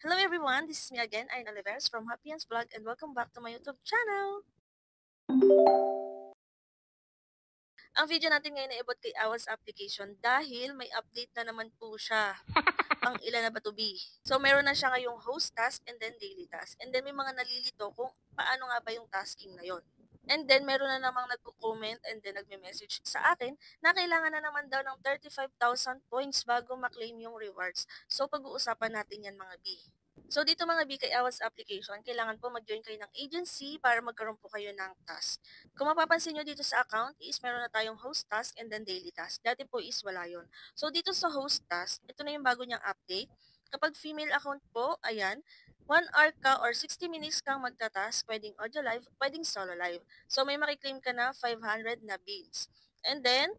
Hello everyone, this is me again, Ayn Oliveros from Happyans Vlog and welcome back to my YouTube channel. Ang video natin ngayon ay about kay Awas application dahil may update na naman po siya. Pang ilan na ba to be? So meron na siya ngayong host task and then daily task. And then may mga nalilito kung paano nga ba yung tasking na yon. And then meron na namang nagko-comment and then nagme-message sa akin na kailangan na naman daw ng 35,000 points bago maklaim yung rewards. So pag-uusapan natin yan mga B. So dito mga BK Awas application, kailangan po mag-join kayo ng agency para magkaroon po kayo ng task. Kung mapapansin nyo dito sa account is meron na tayong host task and then daily task. Dati po is wala yun. So dito sa host task, ito na yung bago niyang update. Kapag female account po, ayan, 1 hour ka or 60 minutes kang magta-task, pwedeng audio live, pwedeng solo live. So may makiklaim ka na 500 na beans. And then,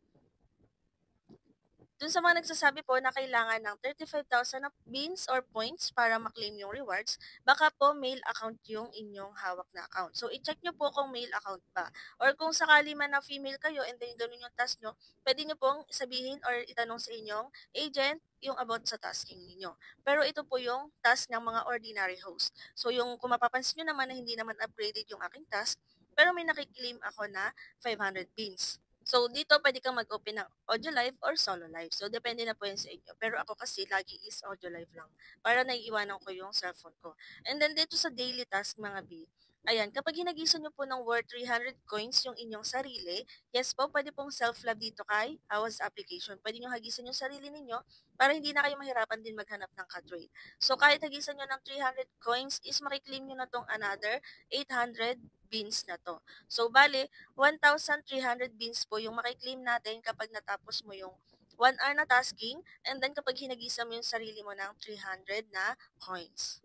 dun sa mga nagsasabi po na kailangan ng 35,000 na beans or points para maklaim yung rewards, baka po mail account yung inyong hawak na account. So, i-check nyo po kung mail account ba. Or kung sakali man na female kayo and then ganun yung task nyo, pwede nyo pong sabihin or itanong sa inyong agent yung about sa tasking ninyo. Pero ito po yung task ng mga ordinary host. So, yung kung mapapansin nyo naman na hindi naman upgraded yung aking task, pero may nakiklaim ako na 500 beans. So, dito pwede kang mag-open ng audio live or solo live. So, depende na po yan sa inyo. Pero ako kasi, lagi is audio live lang. Para naiiwanan ko yung cellphone ko. And then, dito sa daily task, mga B, ayan, kapag hinagisan nyo po ng worth 300 coins yung inyong sarili, yes po, pwede pong self-love dito kay Awas application. Pwede nyo hagisan yung sarili ninyo para hindi na kayo mahirapan din maghanap ng ka-trade. So, kahit hagisan nyo ng 300 coins is makiklaim nyo na tong another 800 beans na to. So, bali, 1,300 beans po yung makiklaim natin kapag natapos mo yung 1 hour na tasking and then kapag hinagisa mo yung sarili mo ng 300 na coins.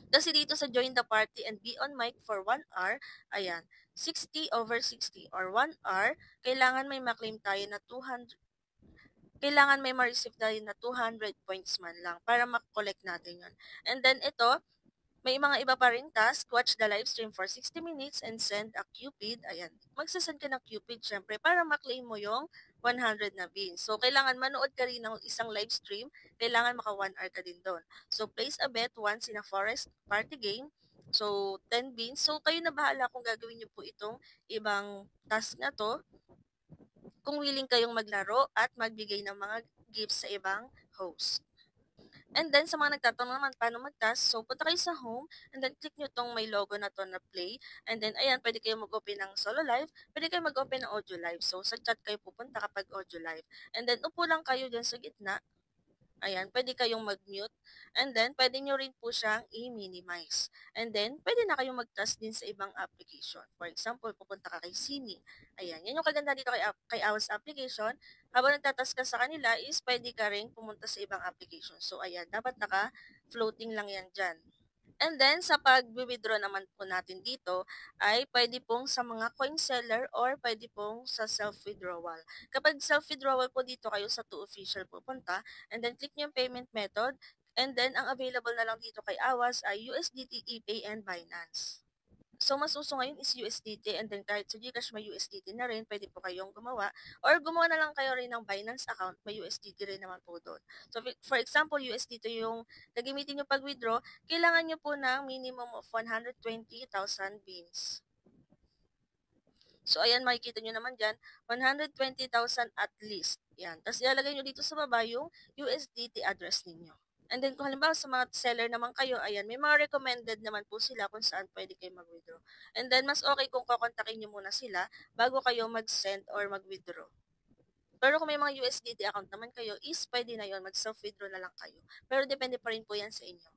Kasi dito sa join the party and be on mic for 1 hour, ayan, 60 over 60 or 1 hour, kailangan may maklaim tayo na 200, kailangan may ma-receive tayo na 200 points man lang para ma-collect natin yun. And then ito, may mga iba pa rin task, watch the live stream for 60 minutes and send a Cupid. Ayan, magsasend ka ng Cupid syempre para maklaim mo yung 100 na beans. So, kailangan manood ka rin ng isang live stream, kailangan maka 1 hour ka din doon. So, place a bet once in a forest party game. So, 10 beans. So, kayo na bahala kung gagawin niyo po itong ibang task na to. Kung willing kayong maglaro at magbigay ng mga gifts sa ibang host. And then, sa mga nagtatanong naman paano mag-task, so punta kayo sa home, and then click nyo tong may logo na to na play. And then, ayan, pwede kayo mag-open ng solo live, pwede kayo mag-open ng audio live. So, sa chat kayo pupunta kapag audio live. And then, upo lang kayo dyan sa gitna. Ayan, pwede kayong mag-mute. And then, pwede nyo rin po siyang i-minimize. And then, pwede na kayong mag-task din sa ibang application. For example, pupunta ka kay Sini. Ayan, yan yung kaganda dito kay Awas application. Habang nagtatask ka sa kanila is pwede ka rin pumunta sa ibang application. So, ayan, dapat naka-floating lang yan dyan. And then, sa pag-withdraw naman po natin dito, ay pwede pong sa mga coin seller or pwede pong sa self-withdrawal. Kapag self-withdrawal po dito kayo sa 2Official pupunta, and then click nyo yung payment method, and then ang available na lang dito kay Awas ay USDT, ePay, and Binance. So, mas uso ngayon is USDT and then kahit sa Gcash may USDT na rin, pwede po kayong gumawa. Or gumawa na lang kayo rin ng Binance account, may USDT rin naman po doon. So, for example, USDT yung nagamitin nyo pag-withdraw, kailangan nyo po ng minimum of 120,000 beans. So, ayan, makikita nyo naman dyan, 120,000 at least. Yan. Tapos, ilalagay nyo dito sa baba yung USDT address ninyo. And then kung halimbawa sa mga seller naman kayo, ayan, may mga recommended naman po sila kung saan pwede kayo mag-withdraw. And then mas okay kung kakontakin nyo muna sila bago kayo mag-send or mag-withdraw. Pero kung may mga USDT account naman kayo, is pwede na yon, mag-self-withdraw na lang kayo. Pero depende pa rin po yan sa inyo.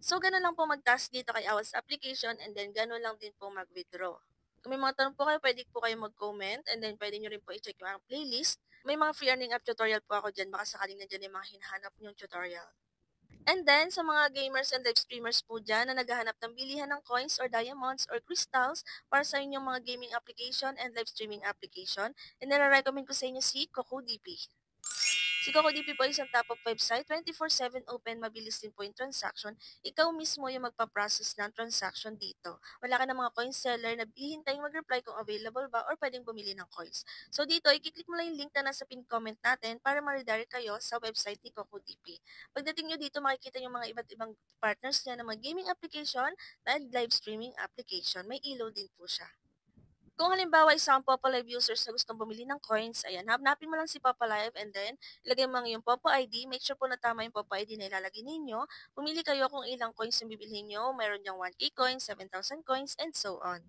So, ganun lang po mag-task dito kay Awas application and then ganun lang din po mag-withdraw. Kung may mga tanong po kayo, pwede po kayo mag-comment and then pwede nyo rin po i-check yung playlist. May mga free earning app tutorial po ako dyan, baka sakaling nandiyan yung mga hinahanap nyong tutorial. And then, sa mga gamers and live streamers po dyan na naghahanap ng bilihan ng coins or diamonds or crystals para sa inyong mga gaming application and live streaming application, and nare-recommend ko sa inyo si CocoDP. Si CocoDP po ay isang top of website, 24/7 open, mabilis din po yung transaction. Ikaw mismo yung magpa-process ng transaction dito. Wala ka ng mga coin seller na hihintaying mag-reply kung available ba or pwedeng bumili ng coins. So dito, i-click mo lang yung link na nasa pin comment natin para ma-redirect kayo sa website ni CocoDP. Pagdating nyo dito, makikita yung mga iba't ibang partners niya ng mga gaming application and live streaming application. May ilaw din po siya. Kung halimbawa isang Popo Live users na gustong bumili ng coins, ayan, hanapin mo lang si Popo Live and then ilagay mo ang iyong Popo ID. Make sure po na tama yung Popo ID na ilalagay ninyo. Pumili kayo kung ilang coins yung bibilhin nyo. Meron diyang 1K coins, 7,000 coins, and so on.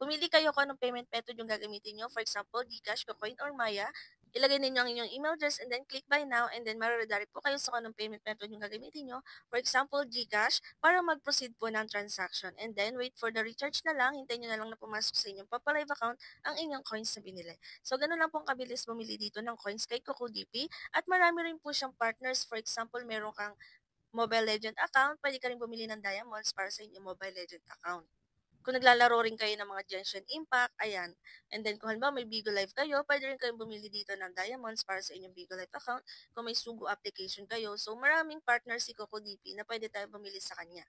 Pumili kayo kung anong payment method yung gagamitin nyo. For example, Gcash, Kucoin, or Maya. Ilagay ninyo ang inyong email address and then click buy now and then mare-redirect po kayo sa kung anong payment method yung gagamitin nyo. For example, Gcash para mag-proceed po ng transaction. And then wait for the recharge na lang. Hintayin nyo na lang na pumasok sa inyong Papalive account ang inyong coins na binili. So, ganun lang pong kabilis bumili dito ng coins kay CocoDP. At marami rin po siyang partners. For example, meron kang Mobile Legend account, pwede ka rin bumili ng diamonds para sa inyong Mobile Legend account. Kung naglalaro rin kayo ng mga Genshin Impact, ayan. And then kung halimbawa may Bigo Live kayo, pwede rin kayong bumili dito ng diamonds para sa inyong Bigo Live account kung may Sugo application kayo. So maraming partners si CocoDP na pwede tayong bumili sa kanya.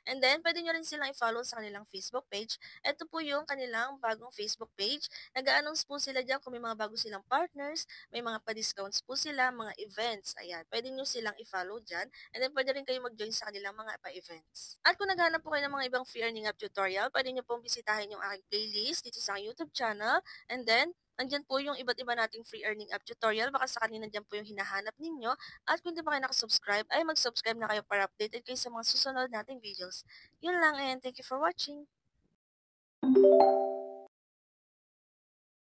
And then, pwede nyo rin silang i-follow sa kanilang Facebook page. Ito po yung kanilang bagong Facebook page. Nag-a-announce po sila dyan kung may mga bago silang partners, may mga pa-discounts po sila, mga events. Ayan, pwede nyo silang i-follow dyan. And then, pwede rin kayo mag-join sa kanilang mga pa-events. At kung naghanap po kayo ng mga ibang free earning app tutorial, pwede nyo pong bisitahin yung aking playlist dito sa aking YouTube channel. And then, nandyan po yung iba't iba nating free earning app tutorial. Baka sakali nandyan po yung hinahanap ninyo. At kung di pa kayo nakasubscribe, ay mag-subscribe na kayo para updated kayo sa mga susunod nating videos. Yun lang and thank you for watching!